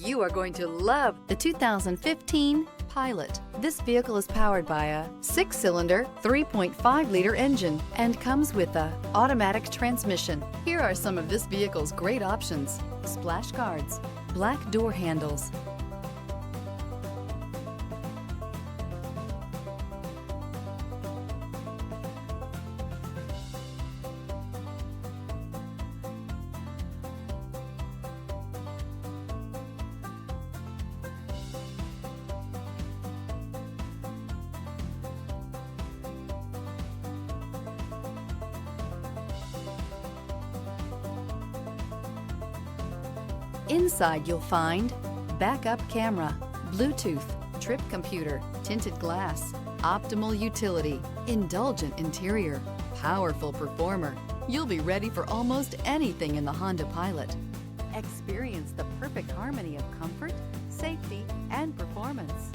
You are going to love the 2015 Pilot. This vehicle is powered by a 6-cylinder, 3.5-liter engine and comes with a automatic transmission. Here are some of this vehicle's great options: splash guards, black door handles, Inside you'll find backup camera, Bluetooth, trip computer, tinted glass, optimal utility, indulgent interior, powerful performer. You'll be ready for almost anything in the Honda Pilot. Experience the perfect harmony of comfort, safety, and performance.